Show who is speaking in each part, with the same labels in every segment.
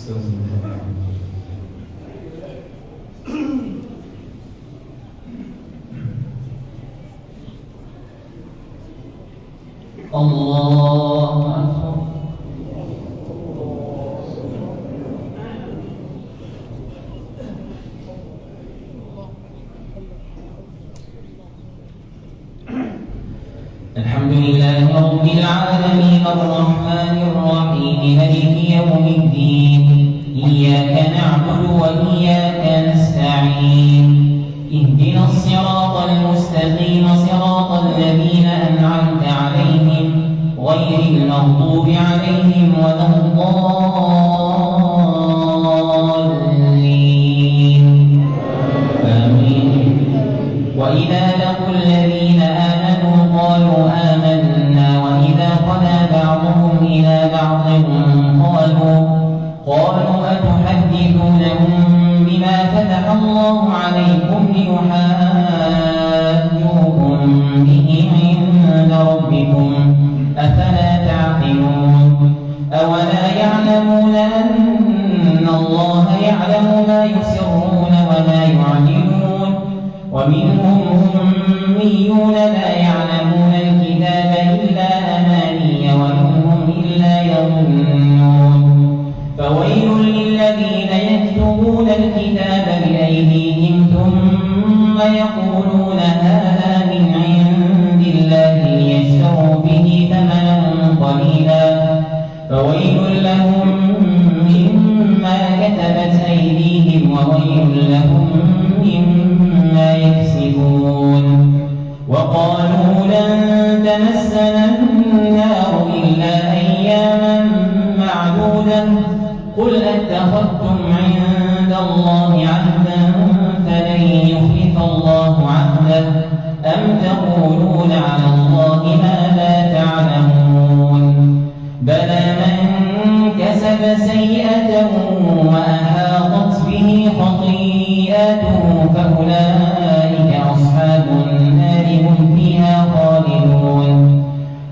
Speaker 1: الله أكبر. الحمد لله رب العالمين الرحمن الرحيم مالك يوم الدين إياك نعبد وإياك نستعين اهدنا الصراط المستقيم صراط الذين أنعمت عليهم غير المغضوب عليهم ولا الضالين آمين. وإذا لقوا الذين آمنوا قالوا آمنا وإذا خلا بعضهم إلى بعض قالوا أتحدثونهم بما فتح الله عليكم ليحاجوكم به عند ربكم أفلا تعقلون أولا يعلمون أن الله يعلم ما يسرون وما يعلنون ومنهم أميون لا يعلمون الكتاب إلا أماني وإنهم إلا يظنون فويل للذين يكتبون الكتاب بأيديهم ثم يقولون هذا من عند الله ليشتروا به ثمنا قليلا فويل لهم مما كتبت أيديهم وويل لهم مما يكسبون وقالوا لن تمسنا النار إلا أياما معدودة قل أتخذتم عند الله عهدا فلن يخلف الله عهده أم تقولون على الله ما لا تعلمون بلى من كسب سيئة وأحاطت به خطيئته فأولئك أصحاب النار هم فيها خالدون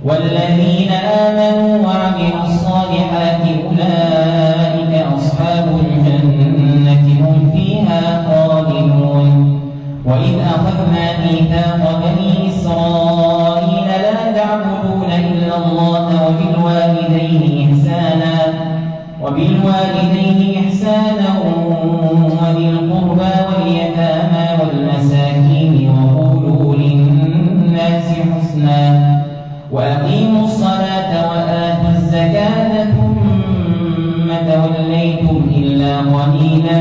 Speaker 1: والذين آمنوا وعملوا الصالحات أولئك أصحاب الجنة هم فيها خالدون وإذ أخذنا ميثاق بني إسرائيل لا تعبدون إلا الله وبالوالدين إحسانا وذي القربى واليتامى والمساكين وقولوا للناس حسنا وأقيموا الصلاة وآتوا الزكاة ثم توليتم إلا قليلا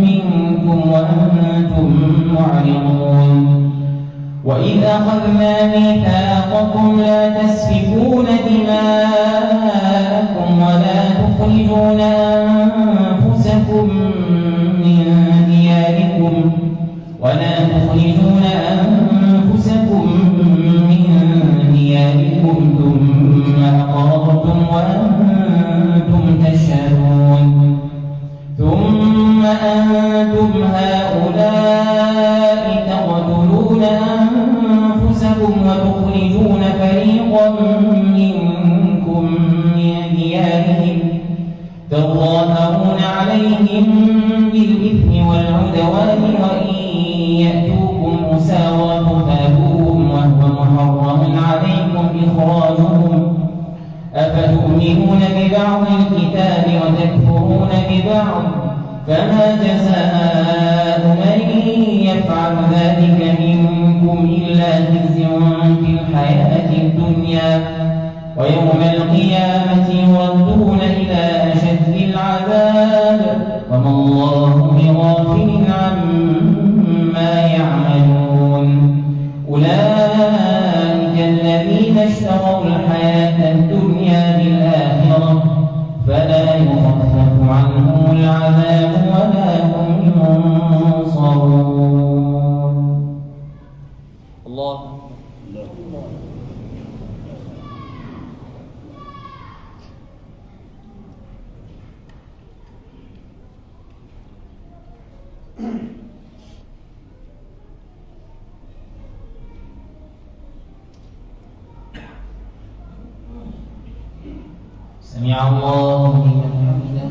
Speaker 1: منكم وأنتم معرضون وإذ أخذنا ميثاقكم لا تسفكون دماءكم ولا تخرجون أنفسكم من دياركم ثم أقررتم وأنتم تشهدون ثم أنتم هؤلاء تقتلون أنفسكم وتخرجون فريقا منكم من ديارهم تظاهرون عليهم بالإثم والعدوان وإن يأتوكم أسارى تفادوهم وهو محرم عليكم إخراجهم أفتؤمنون ببعض الكتاب وتكفرون ببعض فما جزاء من يفعل ذلك منكم إلا خزي في الحياة الدنيا ويوم القيامة يردون إلى أشد العذاب وما الله بغافل عما يعملون أولئك الذين اشتروا الحياة الدنيا بالآخرة فلا يخفف عنهم العذاب ولا هم ينصرون. الله سمع الله لمن حمده.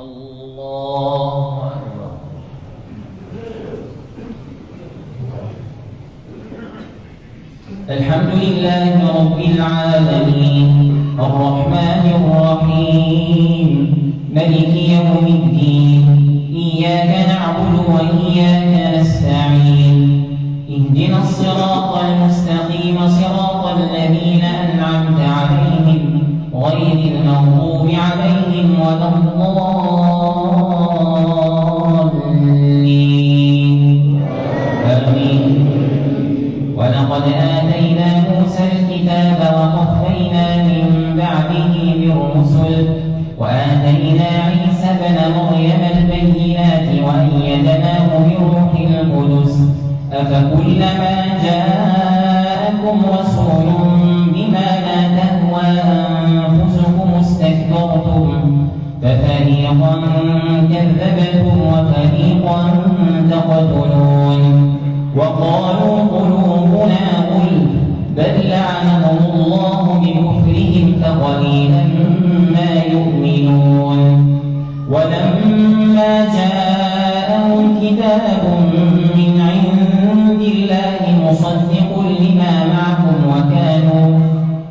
Speaker 1: الله أكبر. الحمد لله رب العالمين الرحمن الرحيم ملك يوم الدين إياك نعبد وإياك نستعين اهدنا الصراط المستقيم صراط الذين أنعمت عليهم غير المغضوب عليهم ولا الضالين آمين. ولقد آتينا موسى الكتاب وقفينا من بعده بالرسل وآتينا عيسى ابن مريم البينات وأيدناه بروح القدس أفكلما جاءكم رسول بما لا تهوى أنفسكم استكبرتم ففريقا كذبتم وفريقا تقتلون وقالوا قلوبنا غلف بل لعنهم الله بكفرهم فقليلا ما يؤمنون ولما جاءهم كتاب من عند الله مصدق لما معهم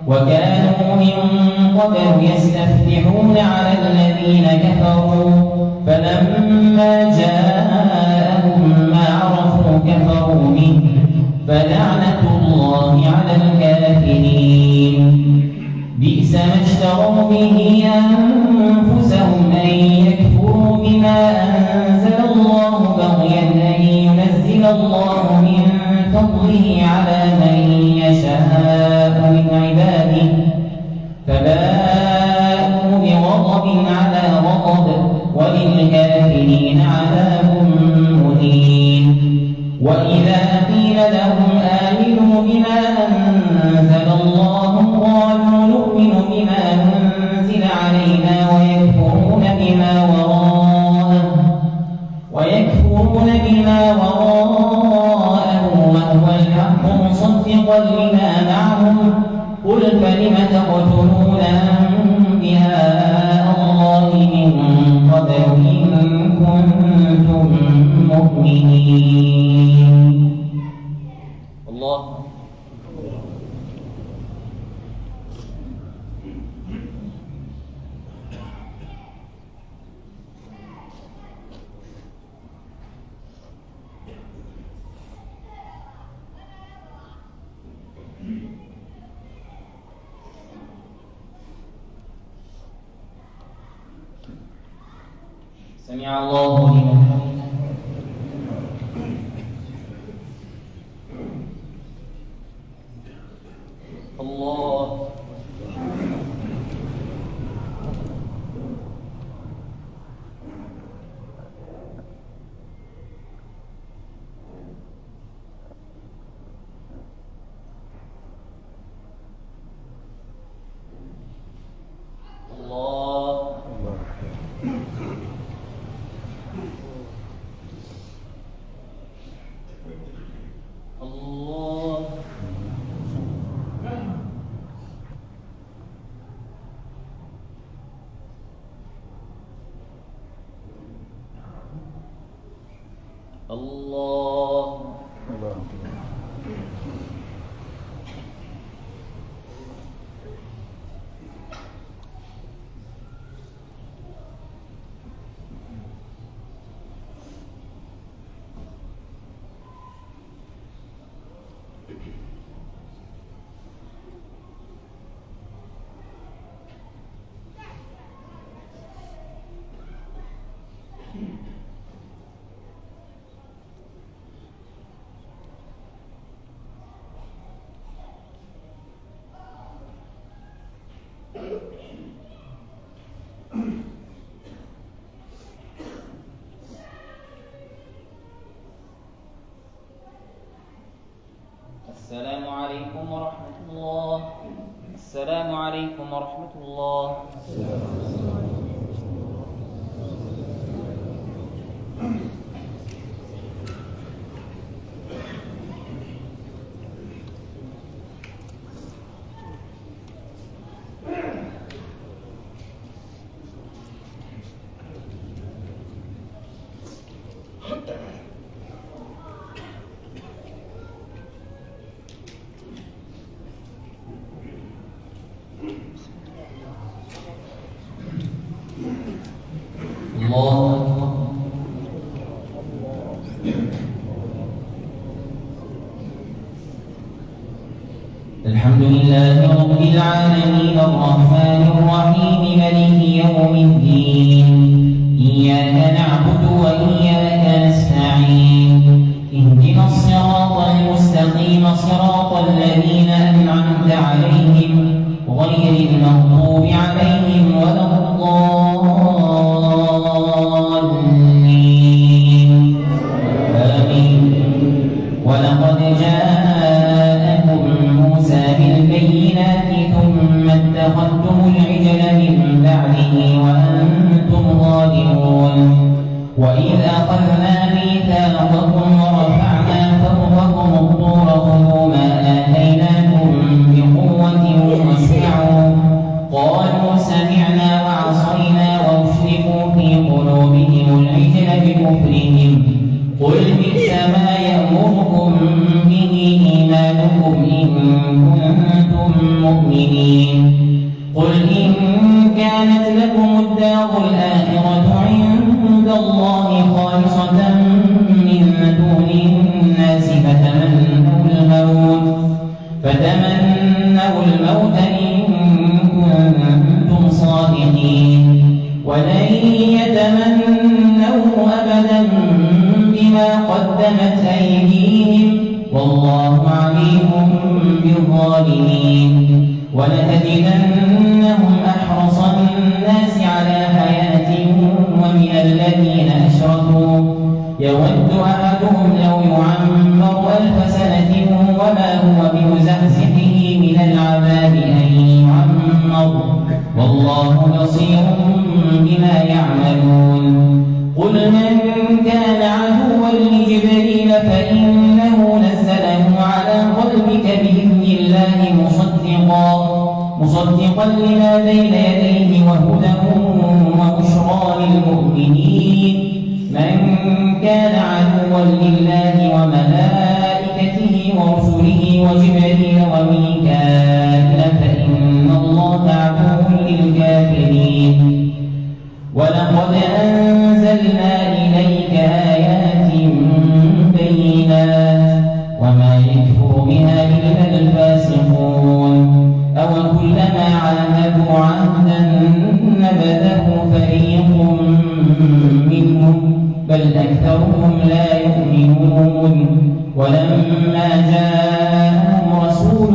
Speaker 1: وكانوا من قبل يستفتحون على الذين كفروا فلما جاءهم ما عرفوا كفروا به فلعنة الله على الكافرين بئس ما اشتروا به أنفسهم أن يكفروا بما أنزل الله بغيا أن ينزل الله من فضله على من يشاء من عباده فباءوا بغضب على غضب وللكافرين عذاب مهين وإذا قيل لهم آمنوا بما أنزل الله قالوا نؤمن بما أنزل علينا ويكفرون بما وراءه وهو الحق مصدقا لما معهم قل فلم تقتلون أنبياء الله من قبل إن كنتم مؤمنين. الله سمع الله لمن حمده. الله الله السلام عليكم ورحمة الله. السلام عليكم ورحمة الله. الحمد لله رب العالمين الرحمن الرحيم مالك يوم الدين إياك نعبد وإياك نستعين اهدنا الصراط المستقيم صراط الذين أنعمت عليهم غير المغضوب عليهم ولا الضالين آمين. ولقد جاءكم موسى بالبينات ثم اتخذتم العجل من بعده وأنتم ظالمون وإذ أخذنا ميثاقكم ورفعنا فوقكم الطور خذوا ما آتيناكم بقوة واسمعوا قالوا سمعنا وعصينا وأشركوا في قلوبهم العجل بكفرهم قل بئس ما يأمركم به إيمانكم إن كنتم مؤمنين قل إن كانت لكم الدار الآخرة عند الله خالصة من دون الناس فتمنوا الموت إن كنتم صادقين ولن يتمنوه أبدا بما قدمت أيديهم والله عليم بالظالمين ولتجدنهم أحرص الناس على حياة ومن الذين أشركوا يود أحدهم لو يعمر 1000 سنة وما هو بمزحزحه من العذاب أن يعمر والله بصير بما يعملون قل من كان عدوا لجبريل فإنه نزله على قلبك بإذن الله مصدقا لما بين يديه وهدى وبشرى للمؤمنين من كان عدوا لله وملائكته ورسله وجبريل وميكائيل فإن الله عدو للكافرين ولقد أنزلنا إليك آيات بينات وما يكفر بها إلا الفاسقون أوكلما عاهدوا عهدا نبذه فريق منهم بل أكثرهم لا يؤمنون ولما جاءهم رسول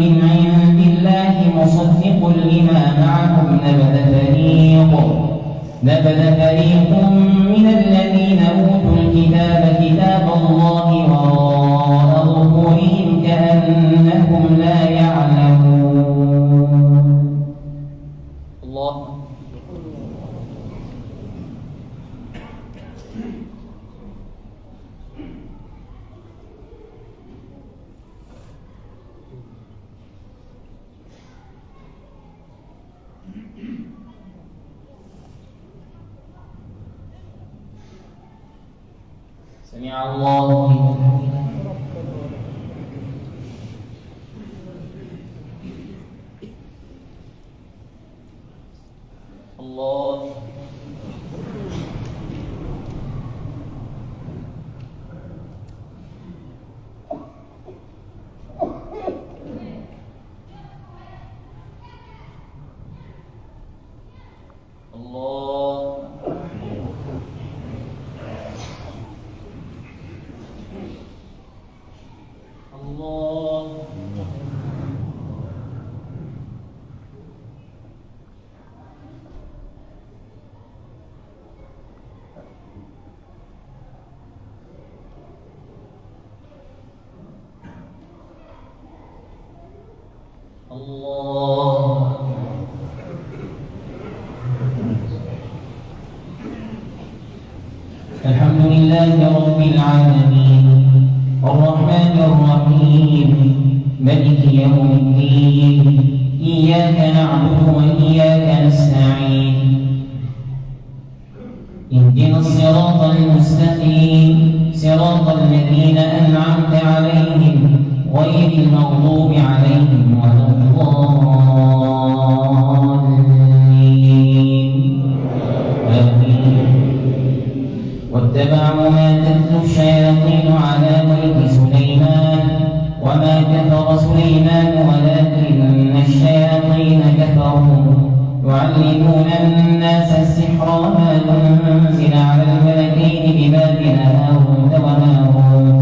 Speaker 1: من عند الله مصدق لما معهم نبذ فريق من الذين أوتوا الكتاب كتاب الله وراء ظهورهم كأنهم لا يعلمون الله سمع الله لمن حمده الله الحمد لله رب العالمين الرحمن الرحيم مالك يوم الدين إياك نعبد وإياك نستعين اهدنا الصراط المستقيم صراط الذين أنعمت عليهم غير المغضوب عليهم ولا الضالين آمين. واتبعوا ما تتلو الشياطين على ملك سليمان وما كفر سليمان ولكن الشياطين كفروا يعلمون الناس السحر وما أنزل على الملكين ببابل هاروت وماروت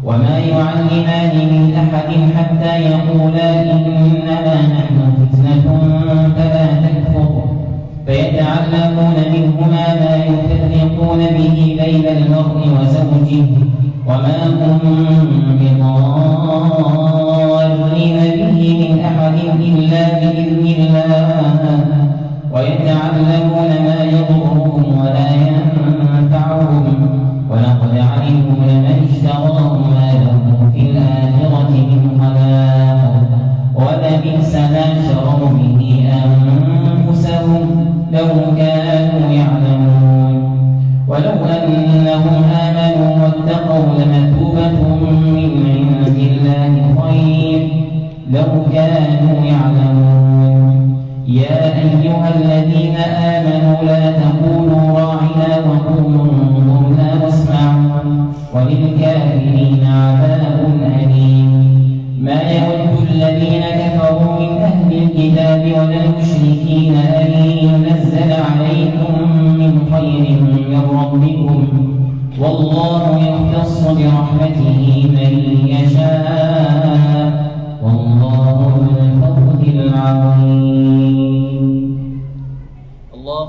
Speaker 1: وما يعلمان من أحد حتى يقولا إنما نحن فتنة فلا تكفر فيتعلمون منهما ما يفرقون به بين المرء وزوجه وما هم بضارين به من أحد إلا بإذن الله ويتعلمون ما يضرهم ولا ينفعهم ولقد علموا لمن اشتراه ما له في الآخرة من خلاق ولبئس ما شروا به أنفسهم لو كانوا يعلمون ولو أنهم آمنوا واتقوا لمثوبة من عند الله خير لو كانوا يعلمون يا أيها الذين آمنوا لا تقولوا راعنا وقولوا انظرنا واسمعوا وللكافرين عذاب أليم ما يود الذين كفروا من أهل الكتاب ولا المشركين أن ينزل عليكم من خير من ربكم والله يختص برحمته من يشاء والله ذو الفضل العظيم. الله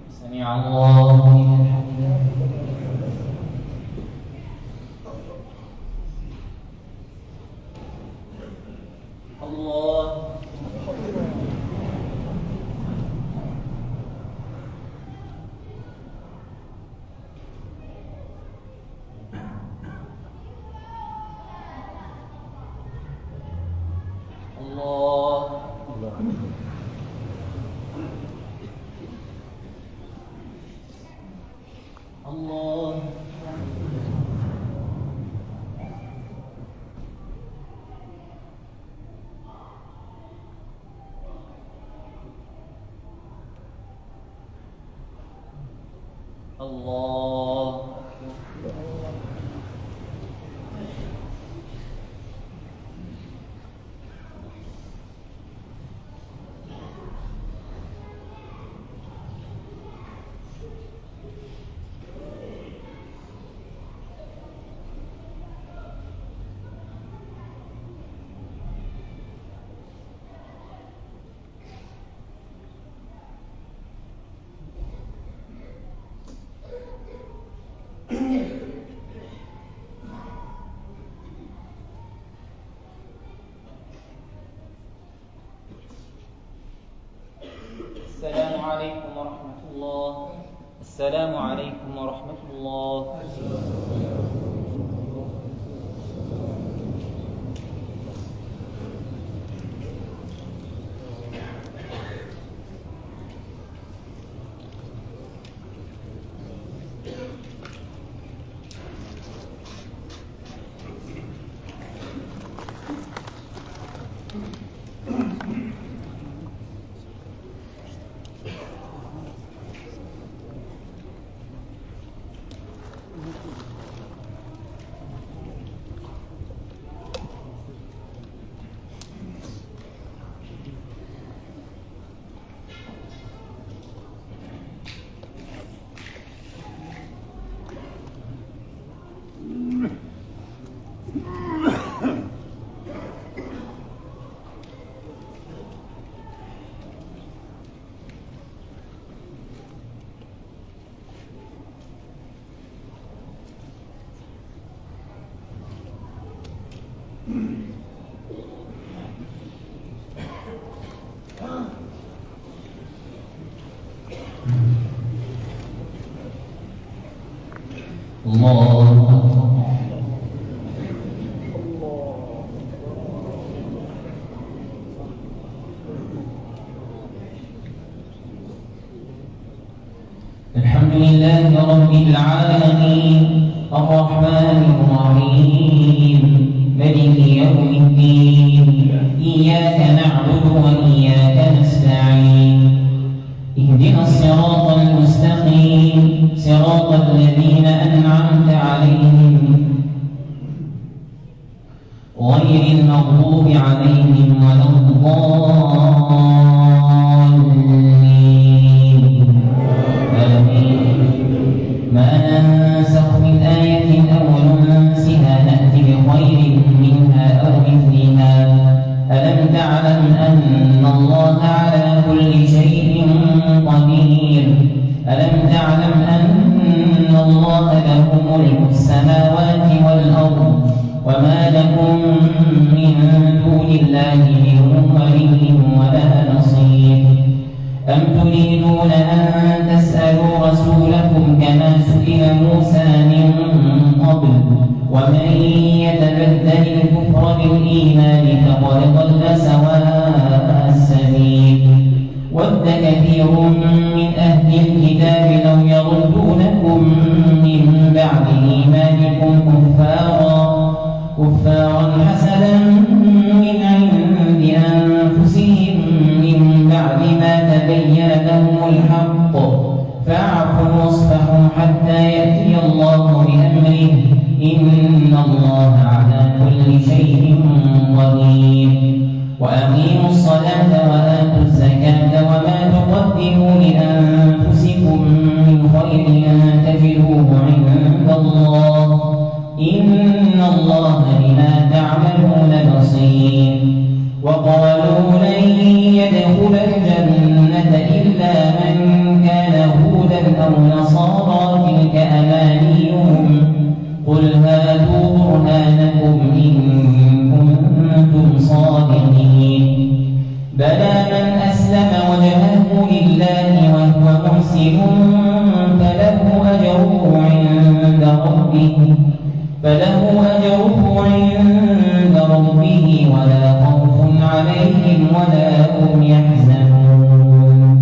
Speaker 1: سمع الله لمن حمده. الله الله الله السلام عليكم ورحمة الله. السلام عليكم ورحمة الله. الحمد لله رب العالمين الرحمن الرحيم
Speaker 2: ملك يوم الدين إياك نعبد وإياك نستعين اهدنا الصراط المستقيم صراط الذين أنعمت عليهم غير المغضوب عليهم ولا الضالين آمين. ما ننسخ من آية أو ننسها نأتي بخير منها أو مثلها ألم تعلم أن الله على كل شيء قدير ألم تعلم أن الله له ملك السماوات والأرض وما لكم من دون الله من ولي ولا نصير أم تريدون أن تسألوا رسولكم كما سئل موسى من قبل ومن يتبدل الكفر بالإيمان فقد ضل سواء السبيل ود كثير من أهل الكتاب لو يردونكم من بعد إيمانكم كفارا حسدا من عند أنفسهم من بعد ما تبين لهم الحق فاعفوا واصفحوا حتى يأتي الله بأمره إن الله على كل شيء قدير وأقيموا الصلاة وآتوا الزكاة وما تقدموا لأنفسكم من خير تجدوه عند الله إن الله بما تعملون بصير وقالوا لن يدخل الجنة إلا من كان هودا أو نصارى تلك أمانيهم قل هاتوا برهانكم إن كنتم صادقين بلى من أسلم وجهه لله وهو محسن فله أجره عند ربه ولا خوف عليهم ولا هم يحزنون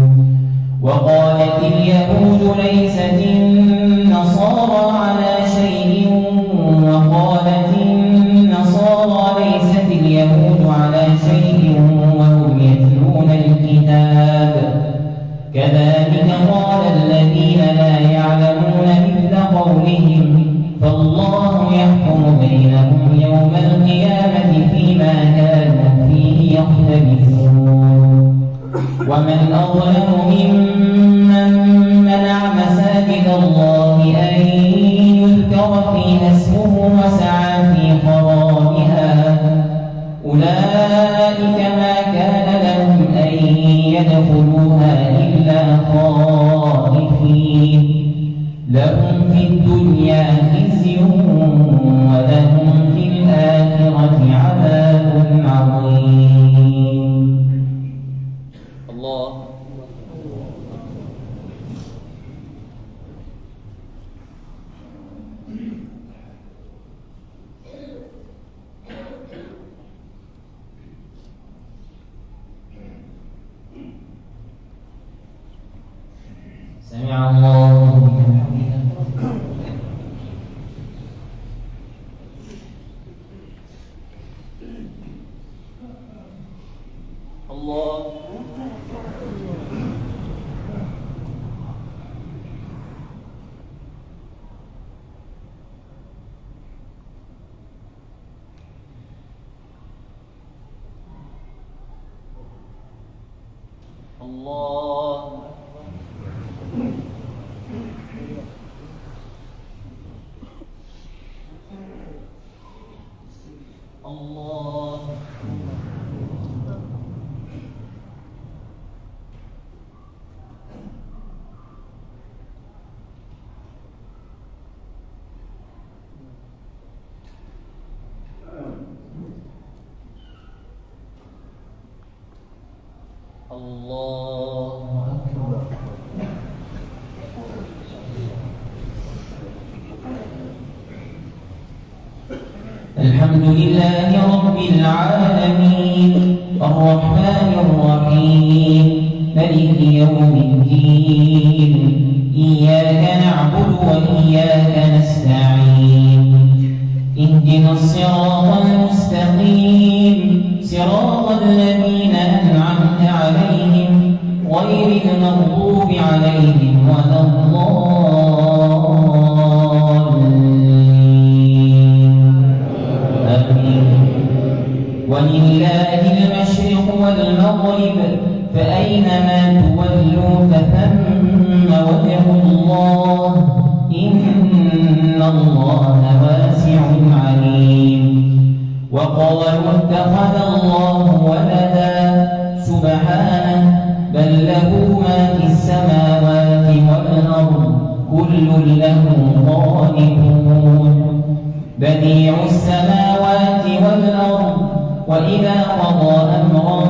Speaker 2: وقالت اليهود ليست النصارى على شيء وقالت النصارى ليست اليهود على شيء وهم يتلون الكتاب كذلك قال الذين لا يعلمون مثل قولهم فالله يحكم بينهم يوم القيامة فيما كانوا فيه يختلفون ومن أظلم ممن منع مساجد الله أن يذكر فيها اسمه وسعى في خرابها أولئك ما كان لهم أن يدخلوها إلا خائفين لهم في الدنيا خزي ولهم في الآخرة عذاب عظيم.
Speaker 1: الله
Speaker 2: سمع الله لمن حمده.
Speaker 1: الله الله الله الله أكبر.
Speaker 2: الحمد لله رب العالمين الرحمن الرحيم مالك يوم الدين إياك نعبد وإياك نستعين اهدنا الصراط المستقيم صراط الذين أنعمت عليهم غير المغضوب عليهم ولا ولله المشرق والمغرب فأينما تولوا فثم وجه الله إن الله واسع عليم. وقالوا اتخذ الله ولدا سبحانه بل له ما في السماوات والأرض كل له قانتون بديع السماوات والأرض وإذا قضى أمرا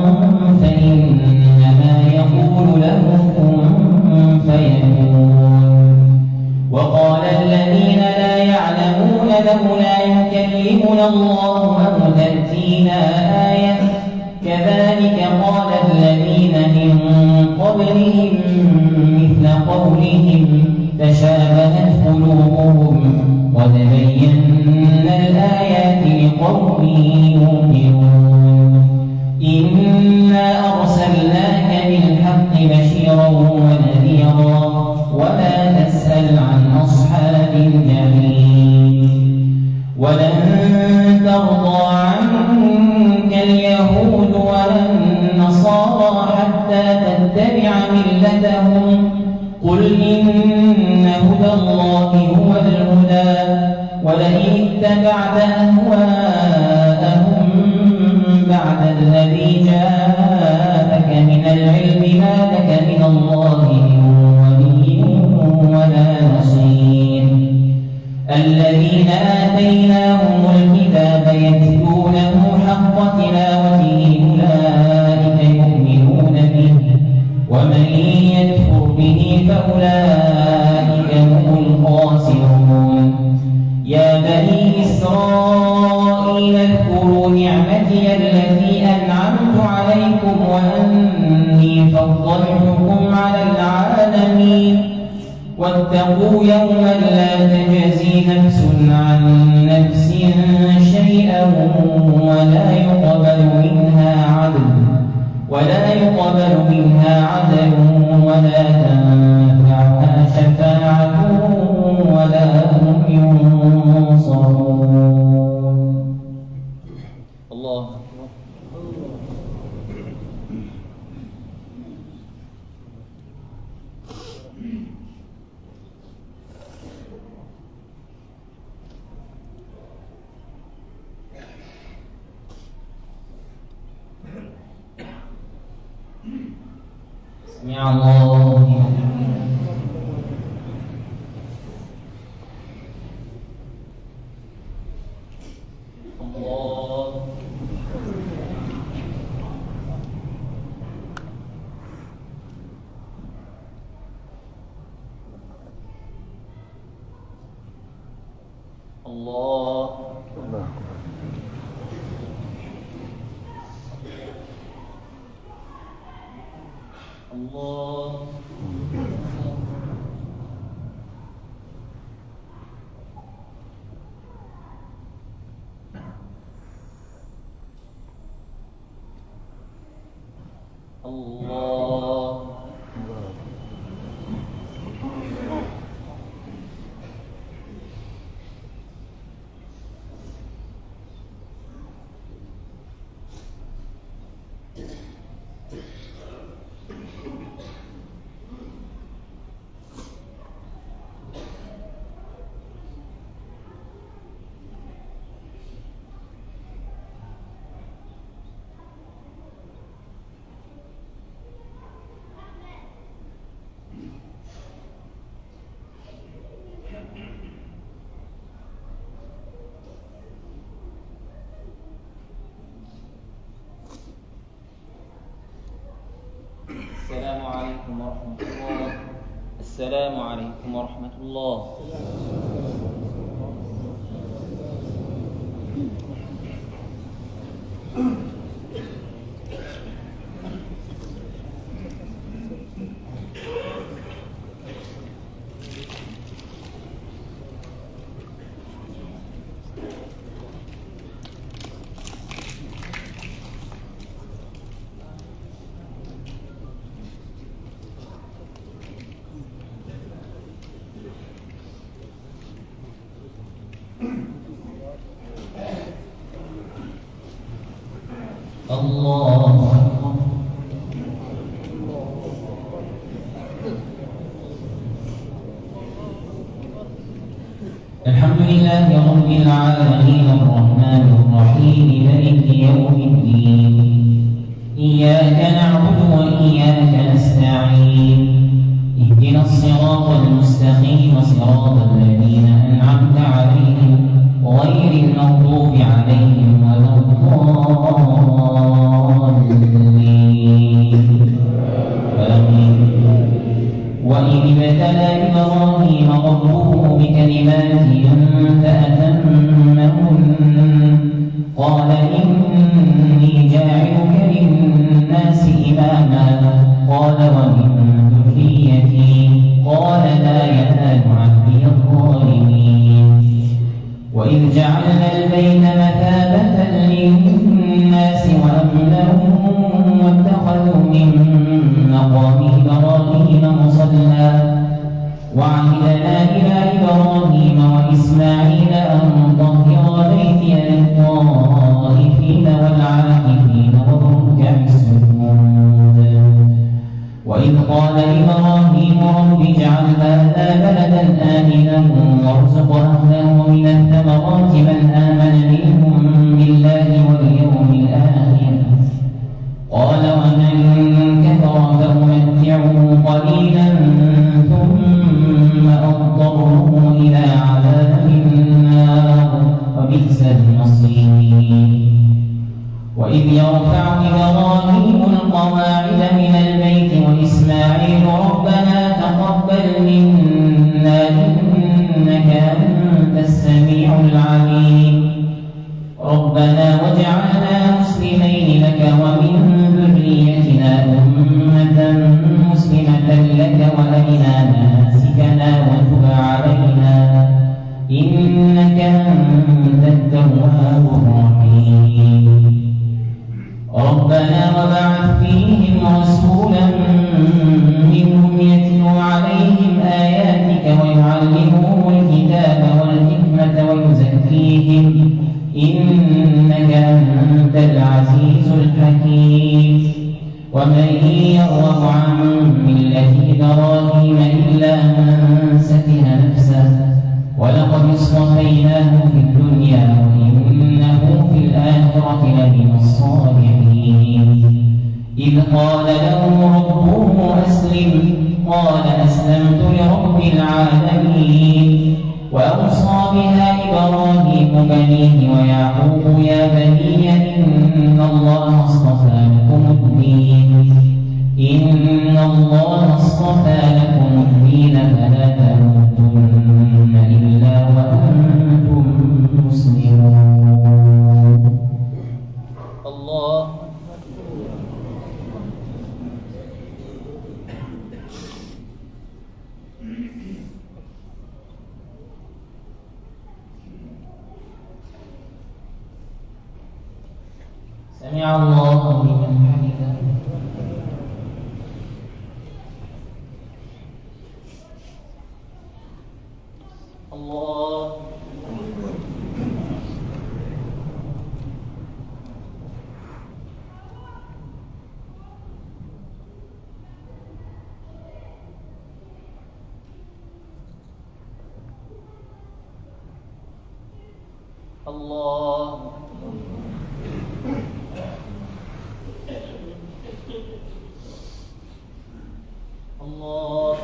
Speaker 2: فإنما يقول له كن فيكون. وقال الذين لا يعلمون لولا يكلمنا الله أو تأتينا آية كذلك قال الذين من قبلهم مثل قولهم تشابهت قلوبهم قد بينا الآيات لقوم يوقنون. إنا أرسلناك بالحق بشيرا ونذيرا ولا تسأل عن أصحاب الجحيم. ولن ترضى عنك اليهود ولا النصارى حتى تتبع ملتهم قل إن هدى الله هو الهدى ولئن اتبعت أهواءهم بعد الذي جاءك من العلم ما لك من الله من ولي ولا نصير. الذين آتيناهم الكتاب يتلونه حق تلاوته أولئك يؤمنون به ومن يكفر به فأولئك هم الخاسرون. يا بني إسرائيل اذكروا نعمتي التي أنعمت عليكم وأني فضلتكم على العالمين. واتقوا يوما لا تجزي نفس عن نفس شيئا ولا يقبل منها عدل ولا تنفعها شفاعة ولا هم ينصرون.
Speaker 1: الله
Speaker 2: سمع الله لمن
Speaker 1: الله الله الله السلام عليكم ورحمة الله. السلام عليكم ورحمة الله.
Speaker 2: الله أكبر. الحمد لله رب العالمين الرحمن الرحيم مالك يوم الدين إياك نعبد وإياك نستعين اهدنا الصراط المستقيم صراط الذين أنعمت عليهم غير المغضوب عليهم ولا الضالين آمين. وإذ ابتلى إبراهيم ربه بكلمات فأتمهن قال إني جاعلك للناس إماما قال ومن ذريتي قال لا ينال عهدي الظالمين. وإذ جعلنا البيت مثابة للناس وأمنا واتخذوا من مقام إبراهيم مصلى وعهدنا إلى إبراهيم وإسماعيل أن طهرا بيتي للطائفين والعاكفين والركع السجود. وإذ قال إبراهيم رب اجعل هذا بلدا آمنا وارزق أهله من الثمرات من آمن منهم بالله واليوم الآخر قال ومن كفر فأمتعه قليلا ثم أضطره إلى عذاب النار وبئس المصير. وإذ يرفع إبراهيم القواعد من البيت وإسماعيل ربنا تقبل منا إنك أنت السميع العليم ربنا واجعلنا مسلمين لك ومن ذريتنا أمة مسلمة لك وأرنا مناسكنا وتب علينا إنك أنت التواب الرحيم. ربنا وبعث فيهم رسولا منهم يتلو عليهم آياتك ويعلمهم الكتاب والحكمة ويزكيهم إنك أنت العزيز الحكيم. ومن يرغب عن ملة إبراهيم إلا من سفه نفسه ولقد اصطفيناه في الدنيا وإنه في الآخرة لمن الصالحين. إذ قال له ربه أسلم قال أسلمت لرب العالمين. وأوصى بها إبراهيم بنيه ويعقوب يا بني إن الله اصطفى لكم الدين فلا تموتن إلا وأنتم مسلمون.
Speaker 1: الله
Speaker 2: سمع الله لمن حمده.
Speaker 1: الله الله الله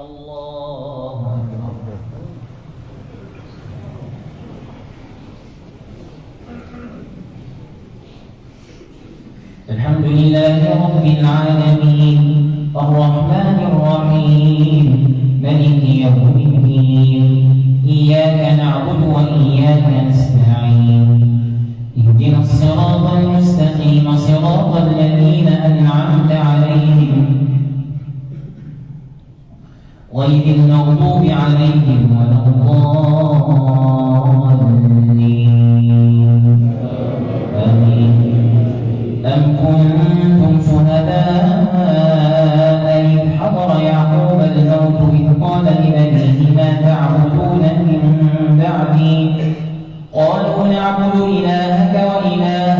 Speaker 1: الله أكبر.
Speaker 2: الحمد لله رب العالمين الرحمن الرحيم مالك يوم الدين إياك نعبد وإياك نستعين اهدنا الصراط المستقيم صراط الذين أنعمت عليهم غير غير المغضوب عليهم ولا الضالين آمين. أم كنتم شهداء إذ حضر يعقوب الموت إذ قال لبنيه ما تعبدون من بعدي قالوا نعبد إلهك وإله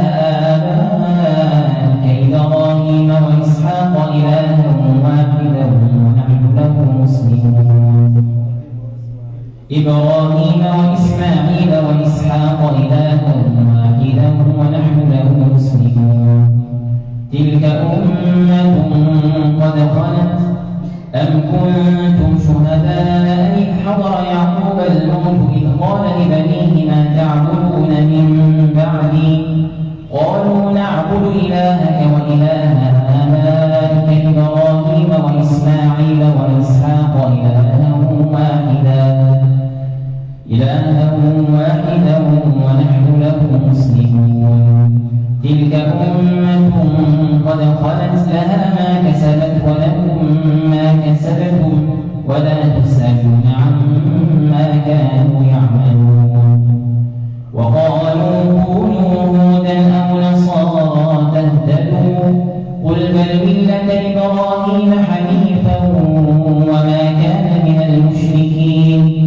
Speaker 2: آبائك إبراهيم وإسحاق إلها واحدا ونحن له مسلمون إبراهيم وإسماعيل وإسحاق إلها واحدا ونحن له مسلمون تلك أمة قد خلت أم كنتم شهداء إذ حضر يعقوب الموت إذ قال لبنيه ما تعبدون من بعدي قالوا نعبد إلهك وإله آبائك إبراهيم وإسماعيل وإسحاق إلها واحدا ونحن له مسلمون تلك أمة قد خلت لها ما كسبت ولكم ما كسبتم ولا تسألون عما كانوا يعملون وقالوا كونوا هودا أو نصارى تهتدوا قل بل ملة إبراهيم حنيفا وما كان من المشركين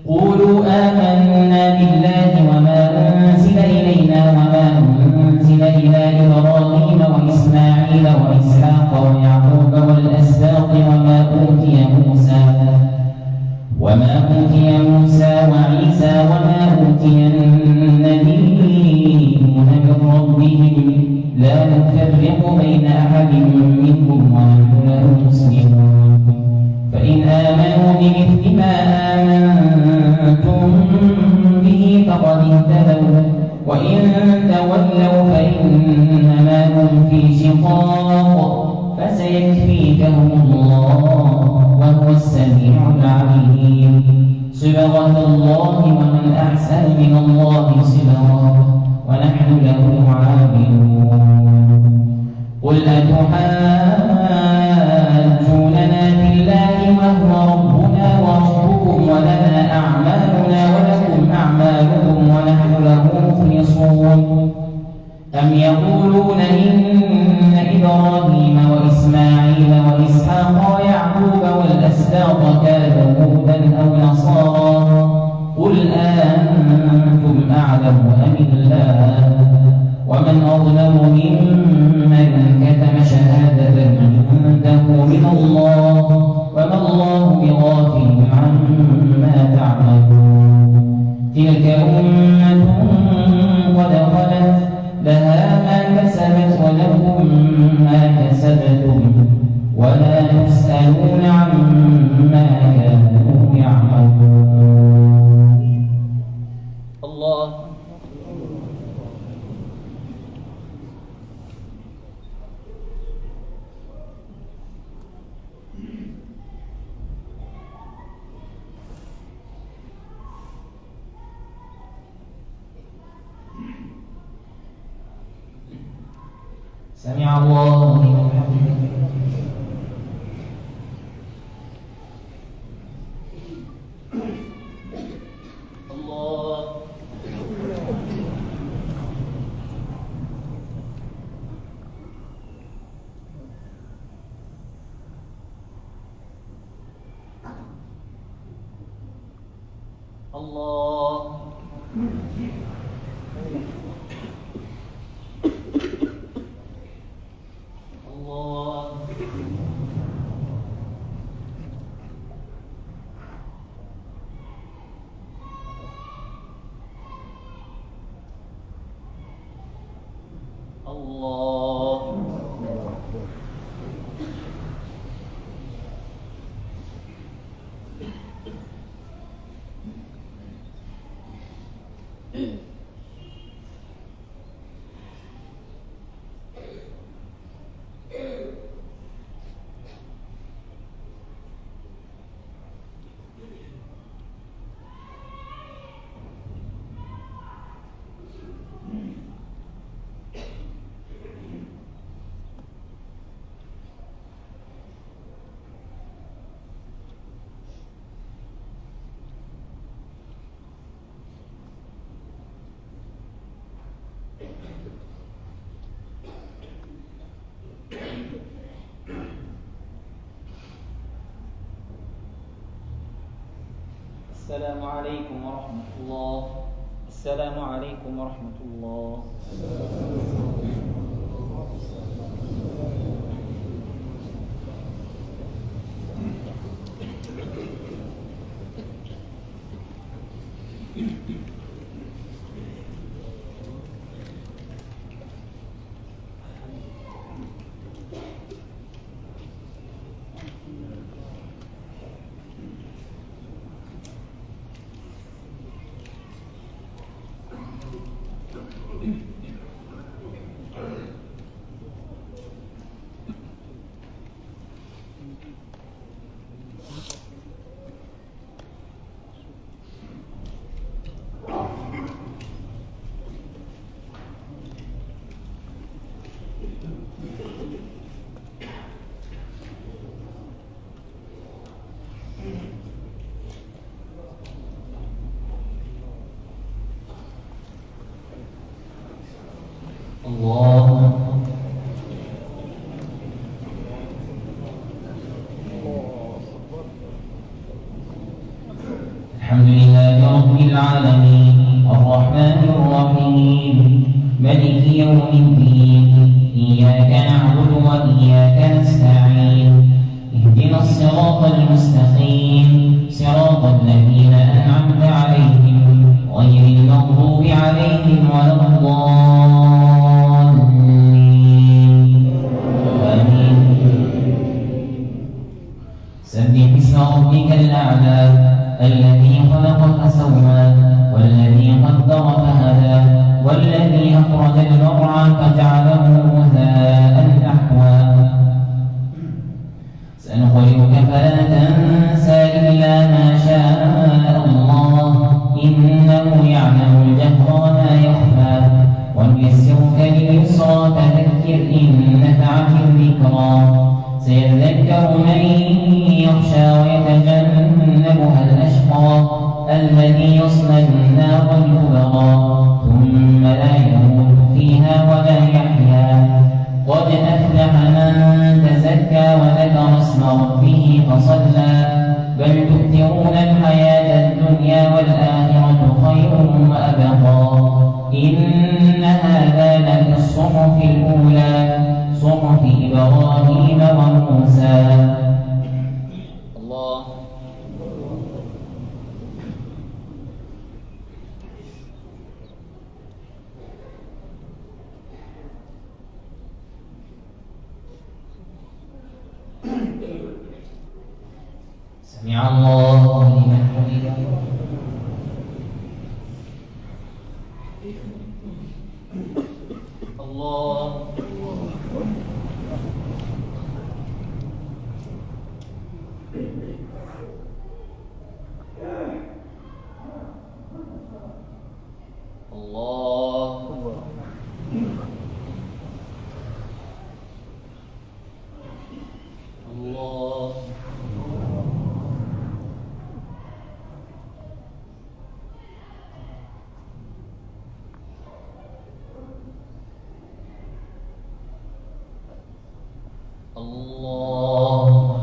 Speaker 2: قولوا آمنا بالله وما أنزل إلينا وما أنزل إلى إبراهيم وإسماعيل وإسحاق ويعقوب والأسباط وما أوتي موسى وعيسى وما أوتي النبيون من ربهم لا نفرق بين أحد منهم ونحن له مسلمون فإن آمنوا بمثل ما آمنتم به فقد اهتدوا وإن تولوا فإنما هم في شقاق فسيكفيكهم الله وهو السميع العليم صبغة الله ومن أحسن من الله صبغة ونحن له عابدون قل أتحاجوننا في الله وهو ربنا وربكم ولنا أعمالنا ولكم أعمالكم ونحن له مخلصون أم يقولون إن إبراهيم وإسماعيل وإسحاق ويعقوب والأسباط كانوا هودا أو نصارى قل أنتم أعلم أم الله ومن أظلم ممن كتم شهادة عنده من الله وما الله بغافل عما تعملون تلك أمة قد خلت لها ما كسبت ولكم ما كسبتم ولا تسألون عما كانوا يعملون
Speaker 1: الله
Speaker 2: سمع الله لمن حمده
Speaker 1: الله الله السلام عليكم ورحمة الله. السلام عليكم ورحمة الله.
Speaker 2: الله الحمد لله رب العالمين الرحمن الرحيم مالك يوم الدين إياك نعبد وإياك نستعين اهدنا الصراط المستقيم صراط الذين أنعمت عليهم غير المغضوب عليهم ولا الضالين آمين. سبح اسم ربك الأعلى الذي خلق فسوى والذي قدر فهدى والذي أخرج المرعى فجعله غثاء أحوى سنقرئك فلا تنسى إلا ما شاء الله إنه يعلم الجهر وما يخفى ونيسرك لليسرى فذكر إن نفعت الذكرى سيذكر من يخشى ويتجنبها الأشقى الذي يصلى النار الكبرى ثم لا يموت فيها ولا يحيا قد أفلح من تزكى وذكر اسم ربه فصلى بل تؤثرون الحياة الدنيا والآخرة خير وأبقى إن هذا لفي الصحف الأولى صحف إبراهيم وموسى.
Speaker 1: الله
Speaker 2: سمع الله لمن حمده.
Speaker 1: الله الله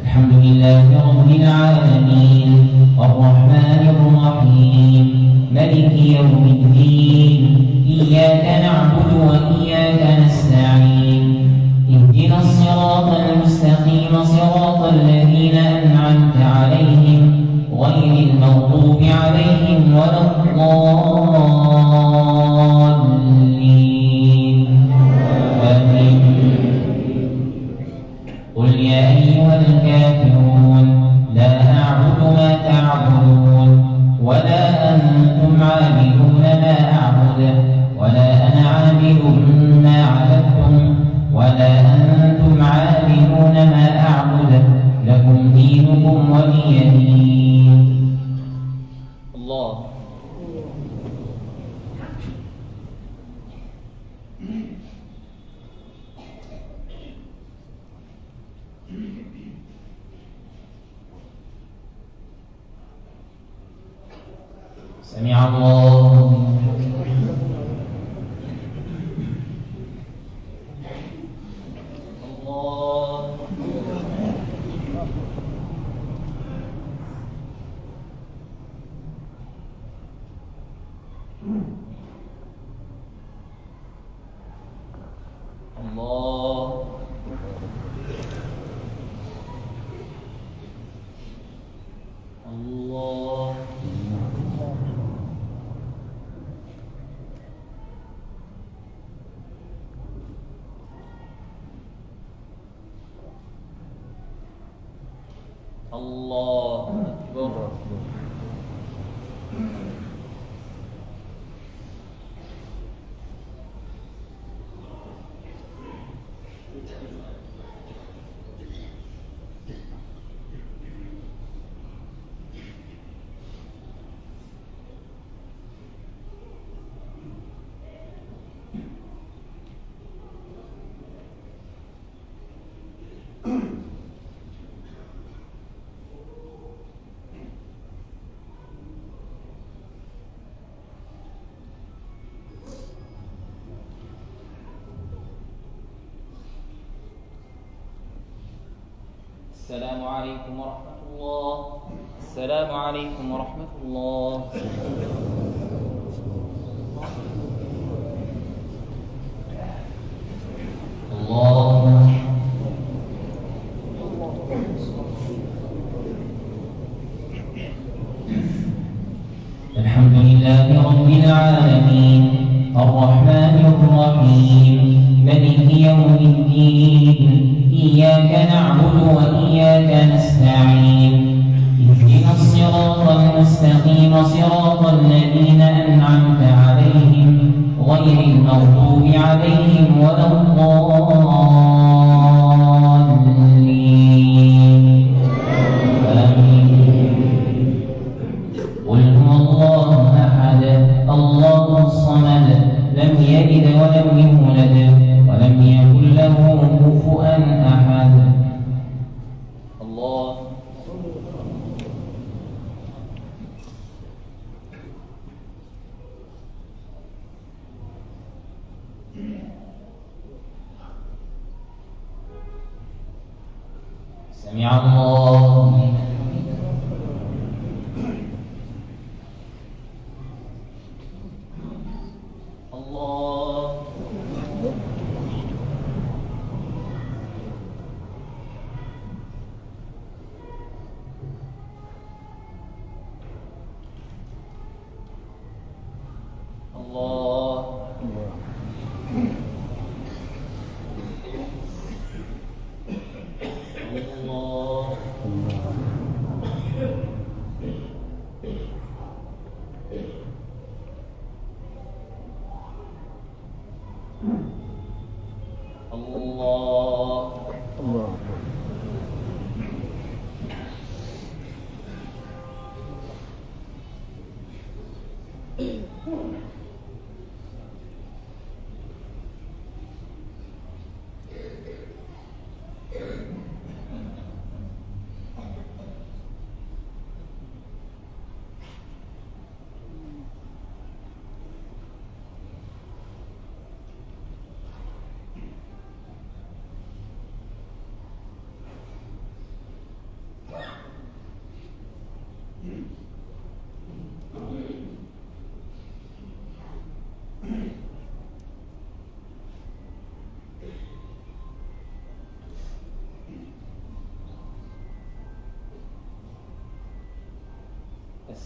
Speaker 2: الحمد لله رب العالمين الرحمن الرحيم مالك يوم الدين إياك نعبد وإياك نستعين اهدنا الصراط المستقيم صراط الذين أنعمت عليهم غير المغضوب عليهم ولا الضالين آمين. قل يا أيها الكافرون لا أعبد ما تعبدون ولا أنتم عابدون ما أعبد ولا أنا عابد ما عبدتم ولا أنتم عابدون ما أعبد لكم دينكم ولي دين.
Speaker 1: الله
Speaker 2: سمع الله لمن حمده.
Speaker 1: الله الله أكبر. السلام عليكم ورحمة الله. السلام عليكم ورحمة الله.
Speaker 2: الله. الحمد لله رب العالمين الرحمن الرحيم مالك يوم الدين إياك نعبد وإياك نستعين اهدنا الصراط المستقيم صراط الذين أنعمت عليهم غير المغضوب عليهم ولا الضالين آمين. قل هو الله أحد الله الصمد لم يلد ولم يولد ولم يكن له كفوا أحد.
Speaker 1: الله.
Speaker 2: سمع الله لمن
Speaker 1: الله. الله.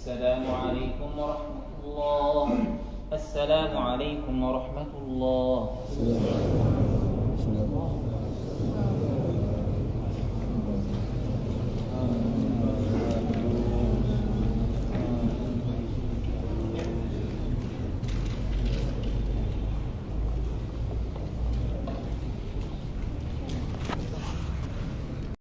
Speaker 1: السلام عليكم ورحمة الله. السلام عليكم ورحمة الله.